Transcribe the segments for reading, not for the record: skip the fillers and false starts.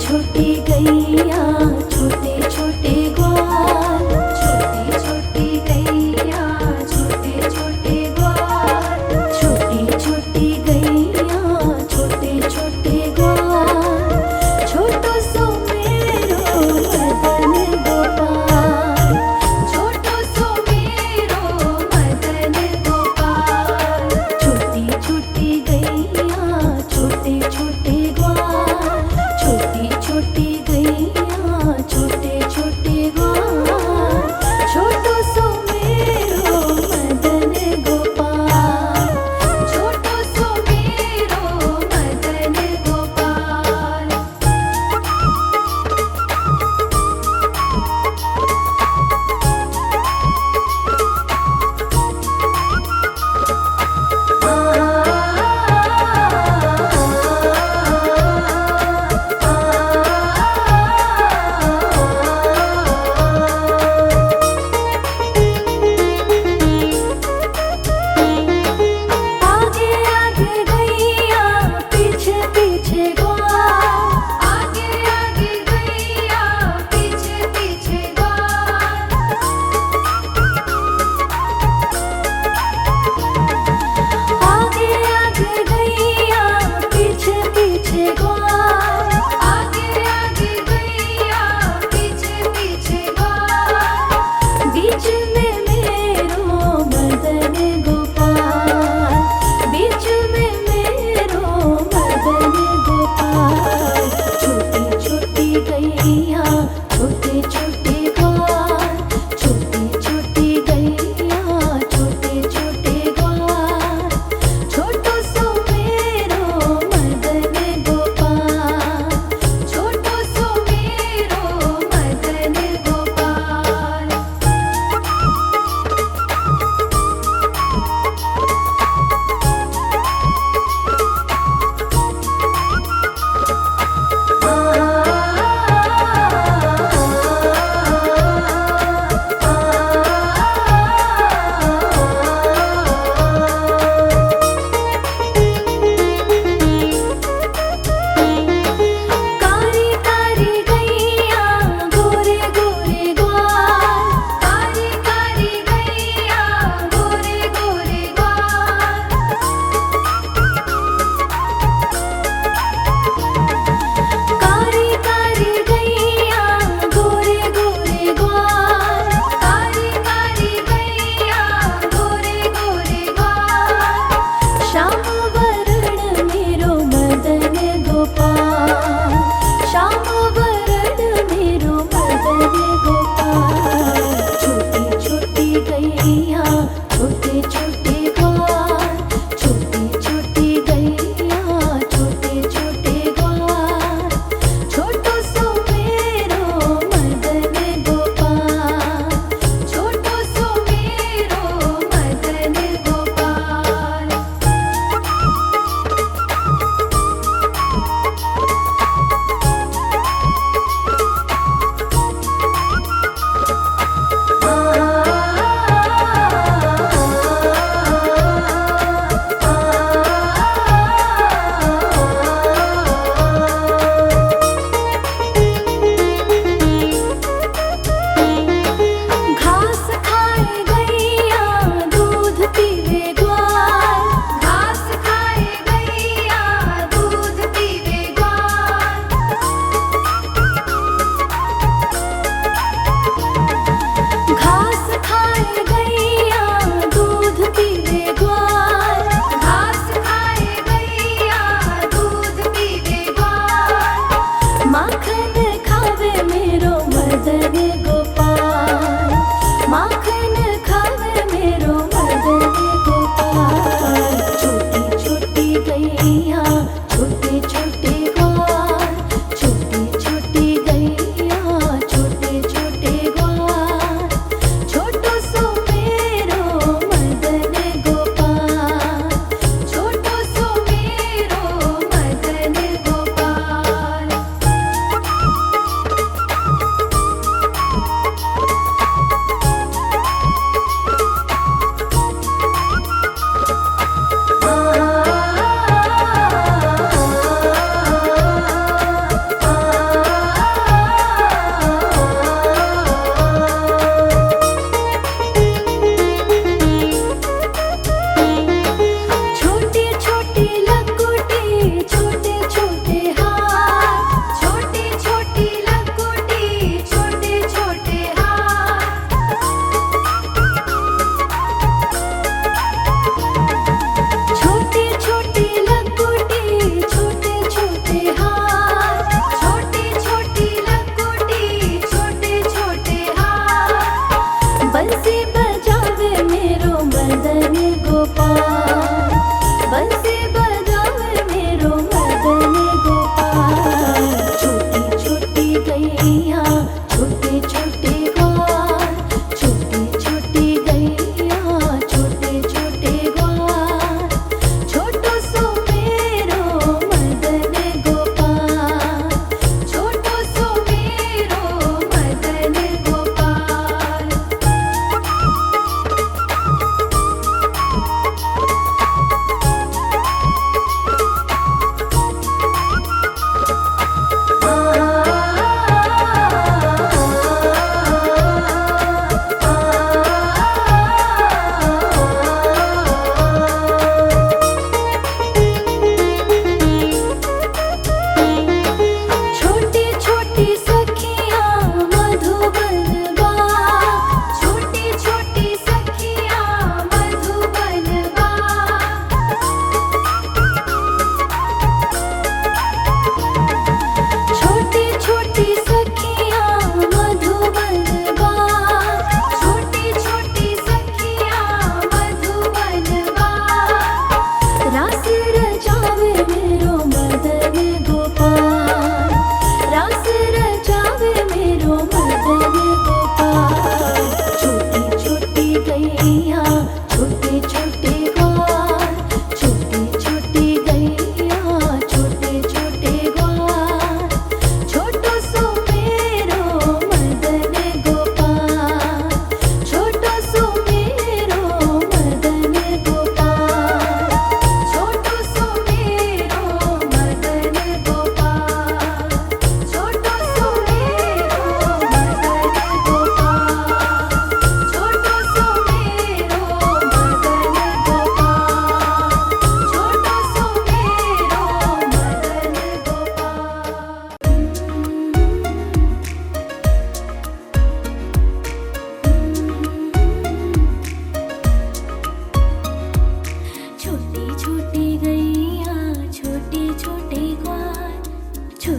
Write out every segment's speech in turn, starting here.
छोटी गैया छोटे छोटे ग्वाल, छोटी छोटी गैया छोटे छोटे ग्वाल, छोटी छोटी गैया छोटे छोटे ग्वाल, छोटो सो मेरो मदन गोपाल, छोटो सो मेरो मदन गोपाल, छोटी छोटी गैया छोटे छोटे ग्वाल, छोटी छोटी गैया छोटे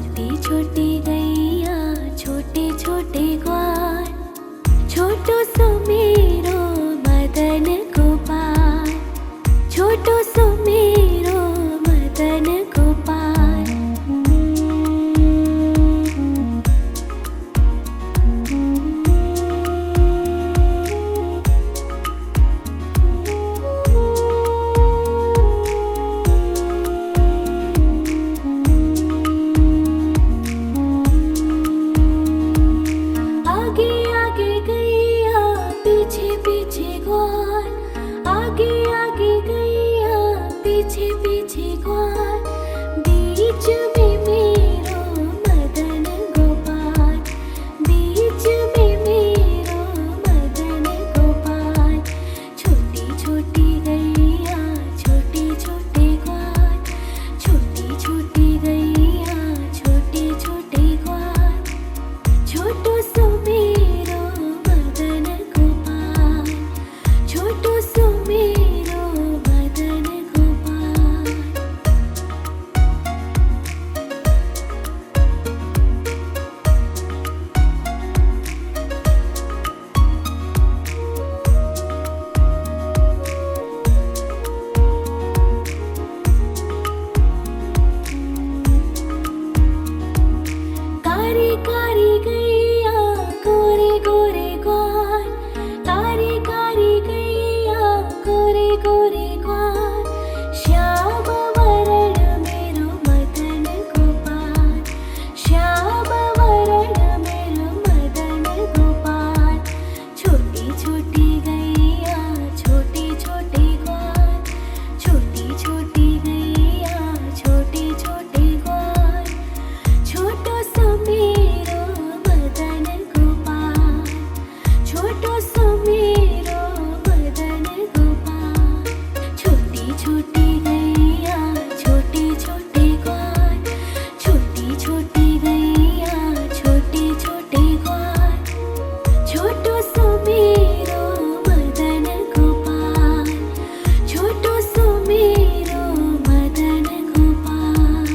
छोटी छोटी गैया छोटे छोटे ग्वाल, छोटो सो मेरो मदन गोपाल, छोटो सो मेरो मदन गोपाल। आगे आगे गैया पीछे पीछे ग्वाल, आगे आगे गैया पीछे पीछे ग्वाल, बीच में मेरो मदन गोपाल, बीच में मेरो मदन गोपाल। छोटी छोटी गैया छोटे छोटे ग्वाल, छोटी छोटी गैया छोटे छोटे ग्वाल, छोटो सो मेरो मदन गोपाल, छोटो सो मेरो मदन गोपाल। कारी कारी गैया गोरे गोरे ग्वाल, कारी कारी गैया गोरे गोरे ग्वाल, श्याम वरण मेरो मदन गोपाल, श्याम वरण मेरो मदन गोपाल। छोटी छोटी गैया छोटे छोटे ग्वाल, छोटी छोटी गैया छोटे छोटे ग्वाल, छोटो सो मेरो मदन गोपाल, छोटो सो मेरो मदन गोपाल। छोटी छोटी गैया छोटे छोटे ग्वाल, छोटी छोटी गैया छोटे छोटे ग्वाल, छोटो सो मेरो मदन गोपाल, छोटो सो मेरो मदन गोपाल।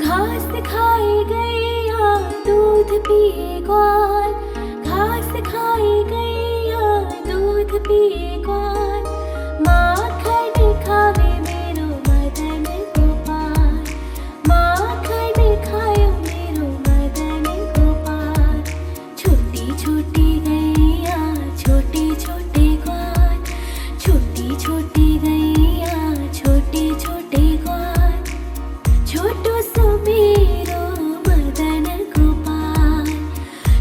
घास खाए गैया दूध पिए ग्वाल, घास खाए गैया दूध पिए ग्वाल, माखन खावे मेरो मदन गोपाल, माखन खायो मेरो मदन गोपाल। छोटी छोटी गैया छोटे छोटे ग्वाल, छोटी छोटी गैया छोटे छोटे ग्वाल, छोटो सो मेरो मदन गोपाल,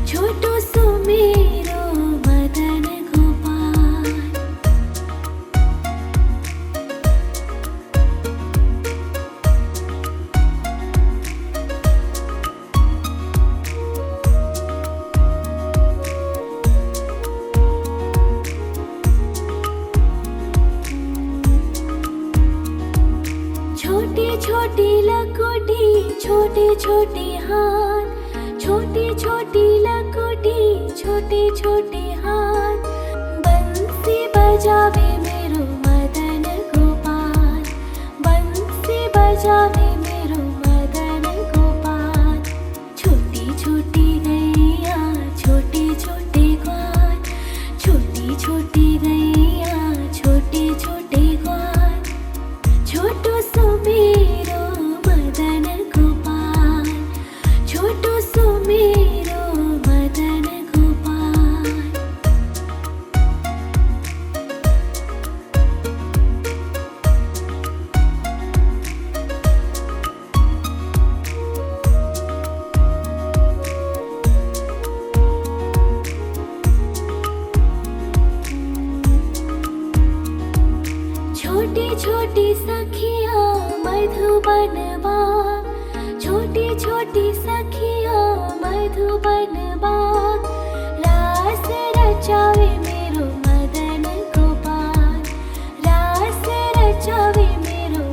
छोटो सो मेरो मदन गोपाल। छोटी छोटी लकोटी छोटे छोटे हाथ, छोटी छोटी लकोटी छोटे छोटे हाथ, बंसी बजावे मेरो मदन गोपाल, बंसी बजावे मेरो मदन गोपाल। छोटी छोटी गैया छोटे छोटे ग्वाल, छोटी छोटी गैया छोटे छोटे ग्वाल, छोटो सो मेरो मदन गोपाल, छोटो सो मेरो मदन गोपाल। छोटी छोटी सखिया मधुबन बाग, छोटी छोटी सखिया मधुबन बाग, रास रचावे मेरो मदन गोपाल, रास रचावे मेरो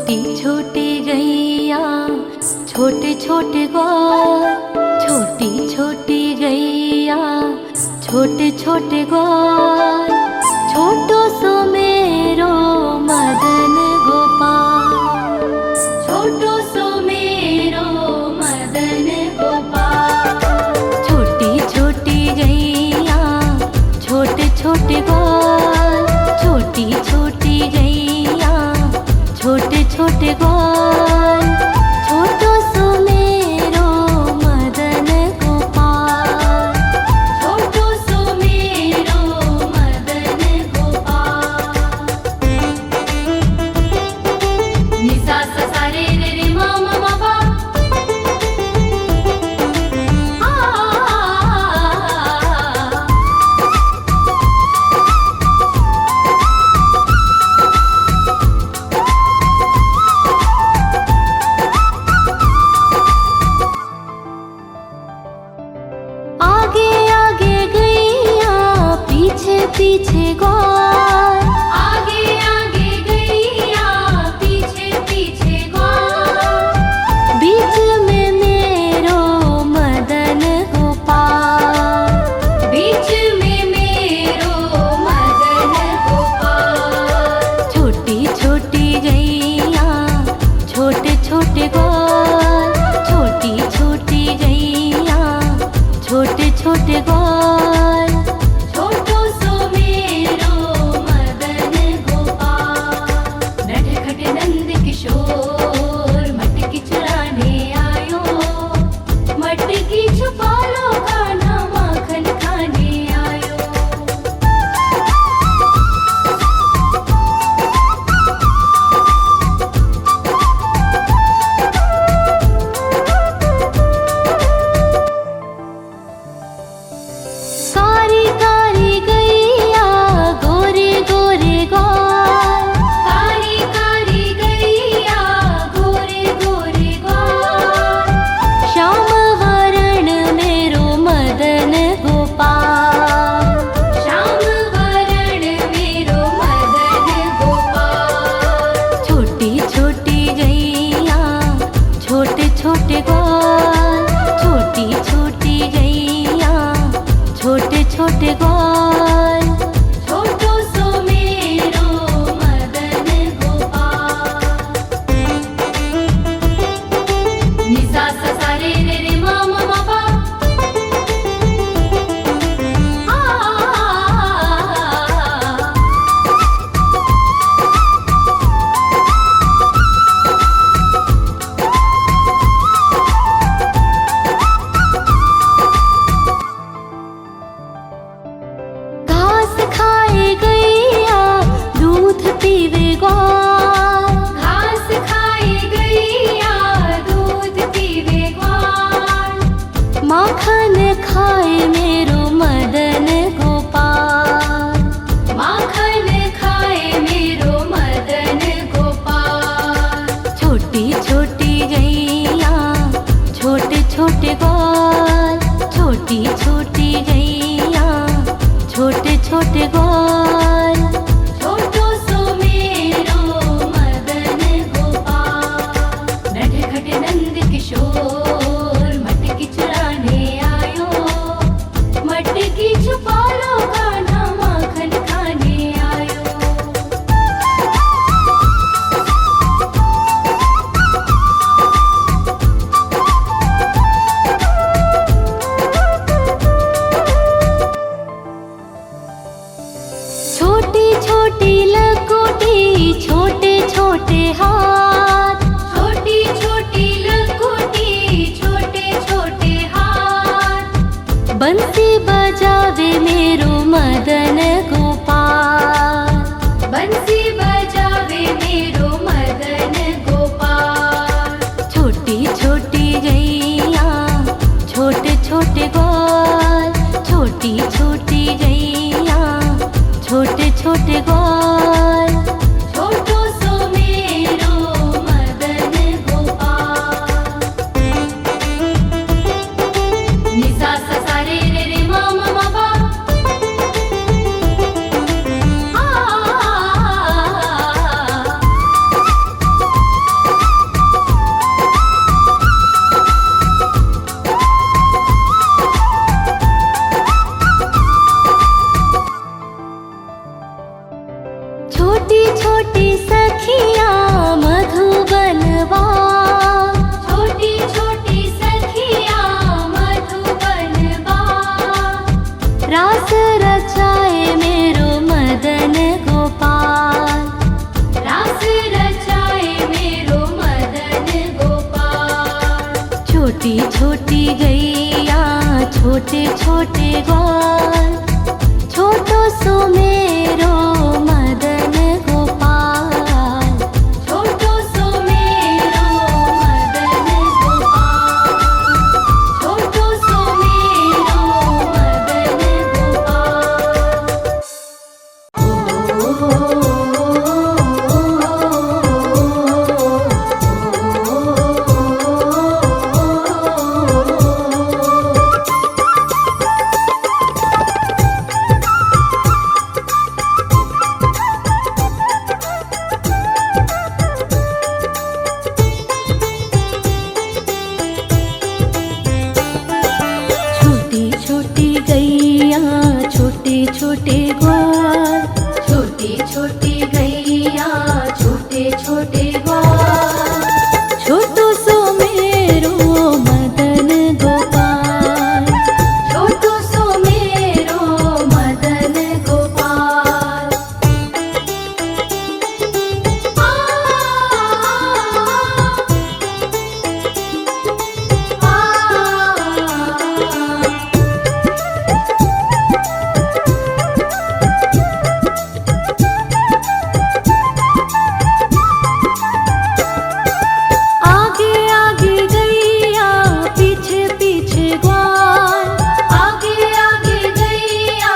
छोटी छोटी गैया छोटे छोटे ग्वाल, छोटी छोटी गैया छोटे छोटे ग्वाल, छोटो सो मेरो मदन गोपाल, छोटो सो मेरो मदन गोपाल। छोटी छोटी गैया छोटे छोटे ग्वाल, छोटी छोटी गैया छोटे छोटे ग्वाल, छोटो सो मेरो मदन गोपाल, छोटो सो मेरो मदन गोपाल। नि सा सा सा रे रे रे मा मा मा पा, आगे आगे गैया पीछे पीछे ग्वाल, आगे आगे गैया पीछे पीछे ग्वाल, बीच में मेरो मदन गोपाल, बीच में मेरो मदन गोपाल। छोटी छोटी गैया छोटे छोटे ग्वाल, छोटी छोटी गैया छोटे छोटे ग्वाल, छोटो सो मेरो मदन गोपाल। नटखट नंद किशोर मटकी चुराने आयो, मटकी छुपा लो कान्हा माखन खाने आयो। कारी कारी गैया गोरे गोरे ग्वाल, कारी कारी गैया गोरे गोरे ग्वाल, श्याम वरण मेरो मदन गोपाल, श्याम वरण मेरो मदन गोपाल। छोटी छोटी गैया छोटे छोटे ग्वाल, छोटी छोटी गैया छोटे छोटे ग्वाल, छोटो सो मेरो मदन गोपाल। नि सा सा सा रे रे रे मा मा मा पा, घास खाए गैया दूध पीवे ग्वाल, घास खाए गैया दूध पीवे ग्वाल, माखन खाए मेरो मदन गोपाल, माखन खाए मेरो मदन गोपाल। छोटी छोटी गैया छोटे छोटे ग्वाल, छोटी छोटी गैया छोटे छोटे ग्वाल, छोटो सो मेरो मदन गोपाल। नटखट नंद किशोर मटकी चुराने आयो, मटकी छुपा लो कान्हा माखन खाने आयो। छोटी छोटी लकोटी छोटे छोटे हाथ, छोटी छोटी लकोटी छोटे छोटे हाथ, बंसी बजावे मेरो मदन गोपाल, बंसी बजावे मेरो मदन गोपाल। छोटी छोटी गैया छोटे छोटे ग्वाल, छोटी छोटी गैया छोटे छोटे ग्वाल, छोटो सो मेरो मदन गोपाल। नि सा सा सा रे रे रे मा मा मा पा, छोटी गैया छोटे छोटे ग्वाल, छोटो सो मेरो मदन गोपाल, छोटो सो मेरो मदन गोपाल, छोटो सो मेरो मदन छोटी गैया छोटे छोटे ग्वाल, छोटी छोटी गैया छोटे छोटे ग्वाल, छोटो सो मेरो मदन गोपाल, छोटो सो मेरो मदन गोपाल। आगे आगे गैया पीछे पीछे ग्वाल, आगे आगे गैया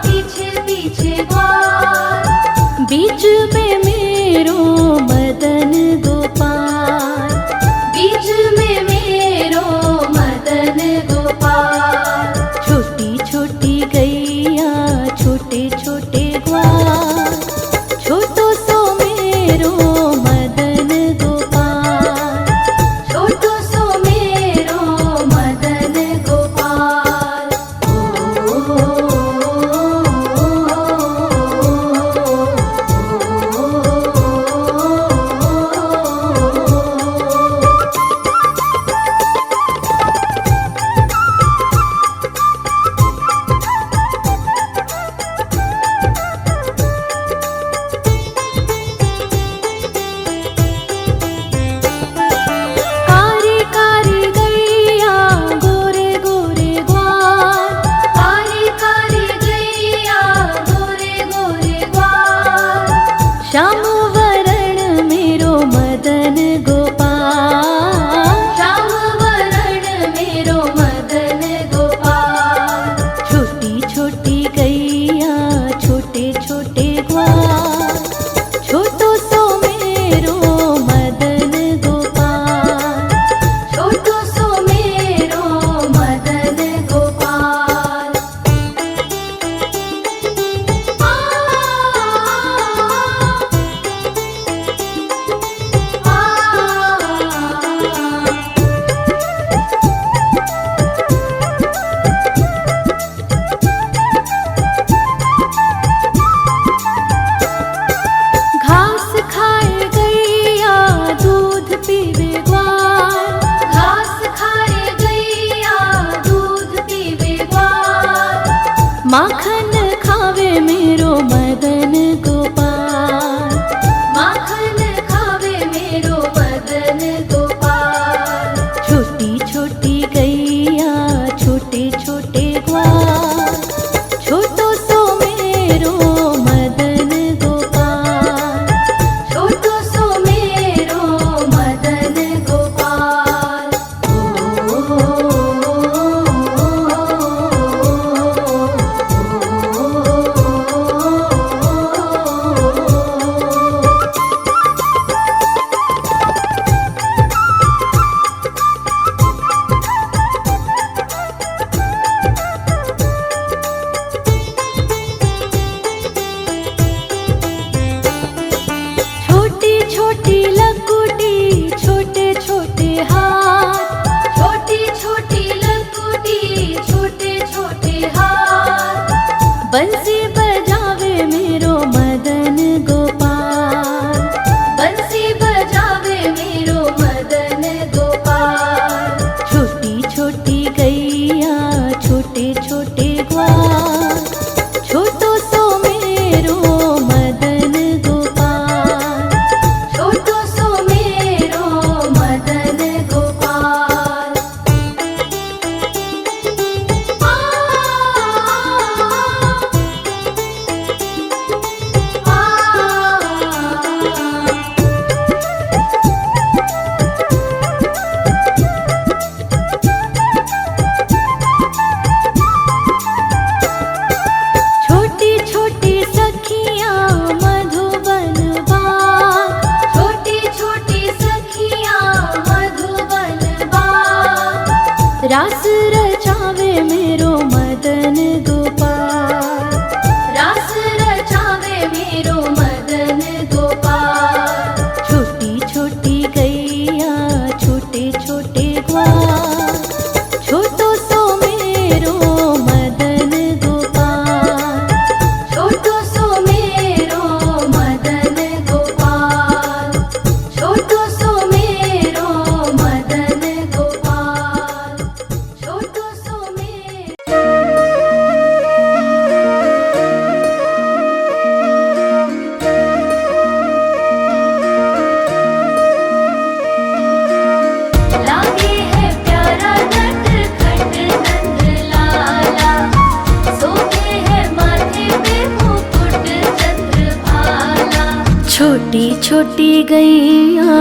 पीछे पीछे ग्वाल, बीच में मेरो मदन गोपाल, बीच में मेरो मदन गोपाल। छोटी छोटी गैया छोटे छोटे ग्वाल, छोटो सो मेरो मदन गोपाल, छोटो सो मेरो मदन गोपाल। कारी कारी गैया गोरे गोरे ग्वाल, कारी कारी गैया गोरे गोरे ग्वाल, श्याम वरण मेरो मदन गोपाल, श्याम वरण मेरो मदन गोपाल। छोटी छोटी गैया छोटे छोटे ग्वाल, छोटो सो मेरो मदन गोपाल, छोटो सो मेरो मदन गोपाल। घास खाए गैया दूध पीवे ग्वाल, घास खाए गैया दूध पीवे ग्वाल, माखन खावे मेरो मदन गोपाल, माखन खावे मेरो मदन गोपाल। छोटी छोटी गैया छोटे छोटे ग्वाल, छोटो सो मेरो मदन गोपाल, छोटो सो मेरो मदन गोपाल। छोटी छोटी लकुटी छोटे छोटे हाथ, छोटी छोटी लकुटी छोटे छोटे हाथ, बंसी बजावे मेरो मदन गोपाल, बंसी बजावे मेरो मदन गोपाल। छोटी छोटी गैया छोटे छोटे ग्वाल, छोटो सो मेरो मदन गोपाल, छोटो सो मेरो मदन गोपाल। रास रचावे मेरो मदन गोपाल, रास रचावे मेरो मदन गोपाल। छोटी छोटी गैया छोटे छोटे ग्वाल, छोटो सो मेरो मदन गोपाल, छोटो सो मेरो मदन गोपाल, छोटो सो मेरो मदन गोपाल, छोटो सो मेरो। लागे है प्यारा नटखट नंद लाला, सोते है माथे पे मुकुट चंद्रभाला। छोटी छोटी गैया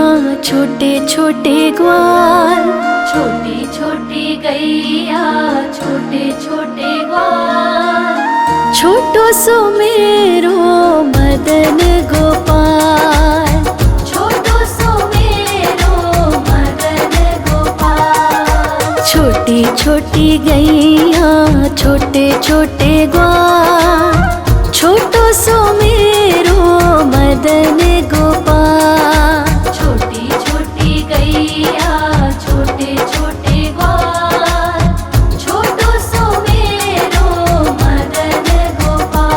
छोटे छोटे ग्वाल, छोटी छोटी गैया छोटे छोटे ग्वाल, छोटो सो मेरो मदन गोपाल, छोटो सो मेरो मदन गोपाल। छोटी छोटी गैया छोटे छोटे ग्वाल, छोटो सो मेरो मदन गोपाल। छोटी छोटी गैया छोटे छोटे ग्वाल, छोटो सो मेरो मदन गोपाल।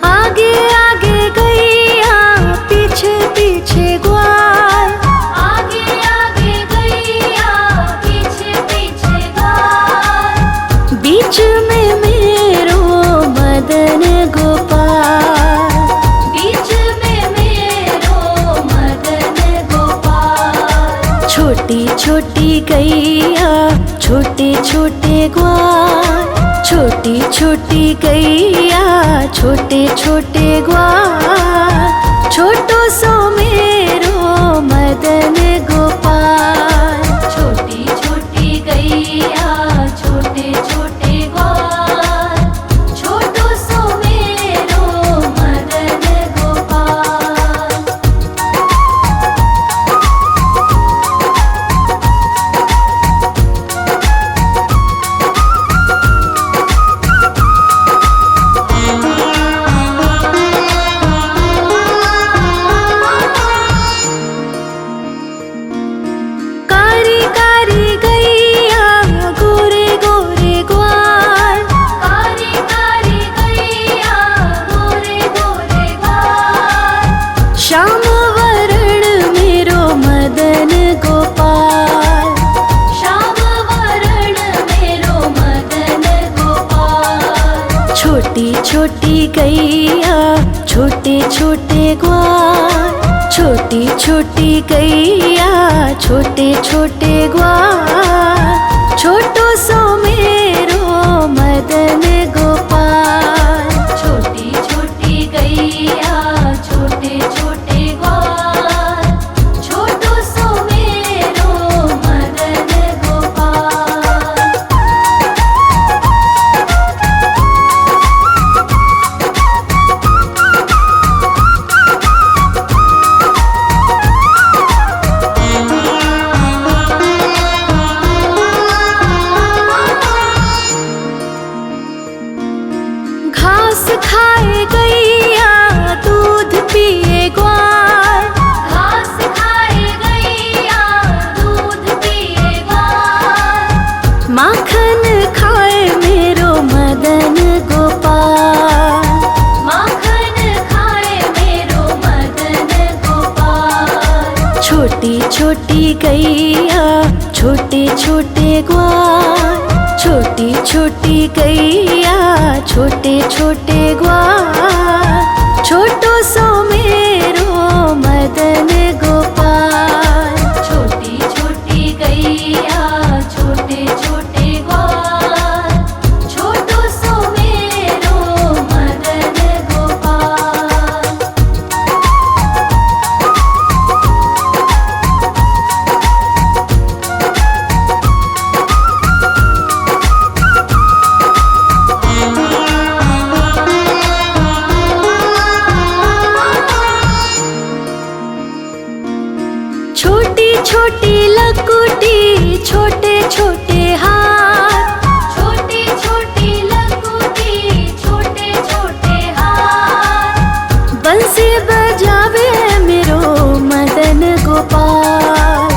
आगे आगे गैया पीछे पीछे ग्वाल, आगे आगे गैया पीछे पीछे ग्वाल। बीच में मेरो मदन गोपाल, बीच में मेरो मदन गोपाल। छोटी छोटी गैया छोटे छोटे ग्वाल, छोटी छोटी गैया छोटे छोटे ग्वाल, छोटो सो मेरो मदन गोपाल। छोटी छोटी गैया छोटे छोटे ग्वाल, छोटो सो मेरो मदन गोपाल। कारी कारी गैया गोरे गोरे ग्वाल, कारी कारी गैया गोरे गोरे ग्वाल। श्याम वरण मेरो मदन गोपाल, श्याम वरण मेरो मदन गोपाल। छोटी छोटी गैया छोटे छोटे ग्वाल, छोटी छोटी गैया छोटे छोटे ग्वाल, छोटो सो मेरो मदन गोपाल। छोटी छोटी गैया छोटे छोटे ग्वाल, छोटो सो मेरो मदन गोपाल। घास खाए गैया दूध पिए ग्वाल, घास खाए गैया दूध पिए ग्वाल। माखन खाए मेरो मदन गोपाल, माखन खाए मेरो मदन गोपाल। छोटी छोटी गैया छोटे छोटे ग्वाल, छोटी छोटी गैया छोटे छोटे ग्वाल, छोटो सो मेरो मदन गोपाल। छोटी छोटी गैया छोटे छोटे ग्वाल, छोटो सो मेरो मदन गोपाल। छोटे छोटे हाथ, छोटी छोटी लघुटी छोटे छोटे हाथ, बंसी बजावे मेरो मदन गोपाल,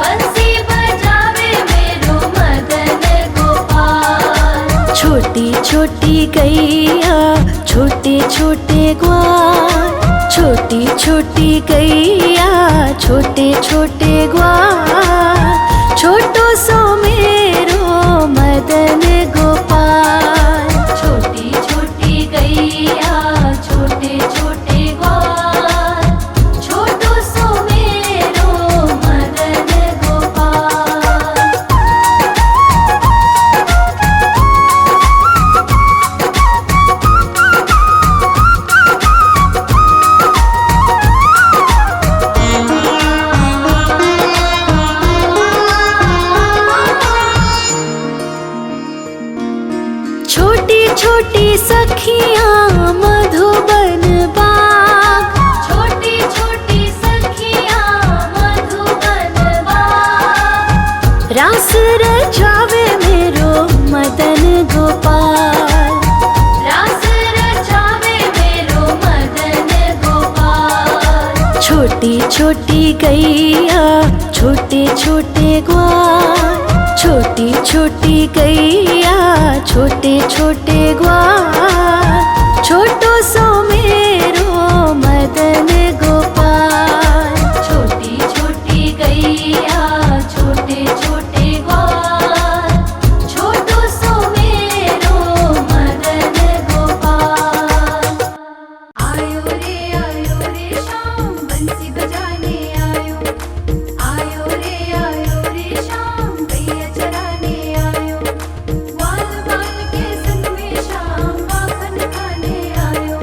बंसी बजावे मेरो मदन गोपाल। छोटी छोटी गैया छोटे छोटे ग्वाल, छोटी छोटी गैया छोटे छोटे ग्वाल, छोटो सो मेरो मदन गोपाल। छोटी छोटी गैया छोटे छोटे ग्वाल, छोटो सो मेरो मदन गोपाल। छोटी छोटी सखियाँ मधुबन बाग, छोटी छोटी सखियाँ मधुबन बाग, रास रचावे मेरो मदन गोपाल, रास रचावे मेरो मदन गोपाल। छोटी छोटी गैया छोटे छोटे ग्वाल, छोटी छोटी गैया छोटे छोटे ग्वाल, छोटो सो मेरो मदन गोपाल। छोटी छोटी गैया छोटे छोटे ग्वाल, छोटो सो मेरो मदन गोपाल। आयो रे शाम बंसी बजाने आयो, आयो रे शाम गैया चराने आयो, ग्वाल बाल के संग में शाम माखन खाने आयो,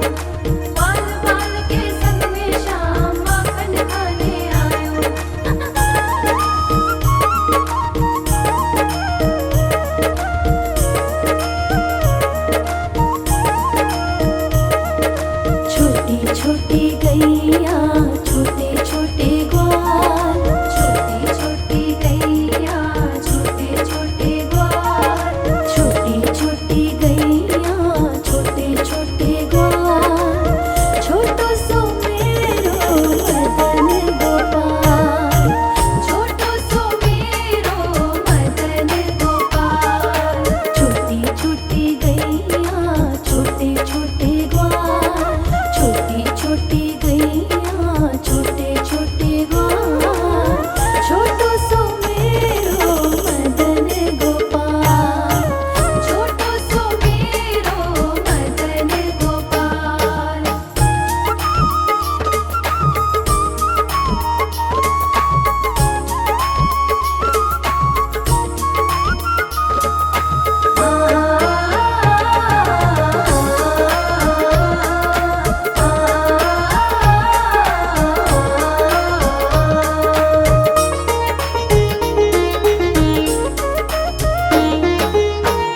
ग्वाल बाल के संग में शाम माखन खाने आयो। छोटी छोटी गैया छोटे छोटे ग्वाल, छोटी छोटी गैया छोटे छोटे ग्वाल, छोटी छोटी गैया छोटे छोटे ग्वाल, छोटो सो मेरो मदन गोपाल। छोटो सो मेरो मदन गोपाल। छोटी छोटी गैया छोटे छोटे ग्वाल, छोटी छोटी गैया छोटे छोटे ग्वाल, छोटो सो मेरो मदन गोपाल। छोटो सो मेरो मदन गोपाल।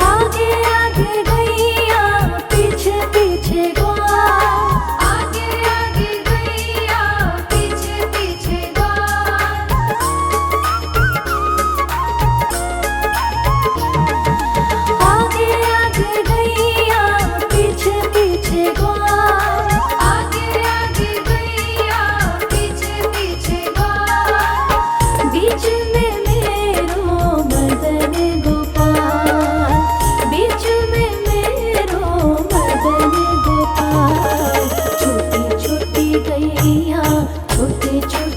आगे आगे गैया पीछे पीछे ग्वाल, आगे आगे गैया पीछे पीछे ग्वाल, आगे आगे गैया पीछे पीछे ग्वाल, आगे आगे गैया पीछे पीछे ग्वाल। बीच में मेरो मदन गोपाल, बीच में मेरो मदन गोपाल। छोटी छोटी गैया छोटे छोटे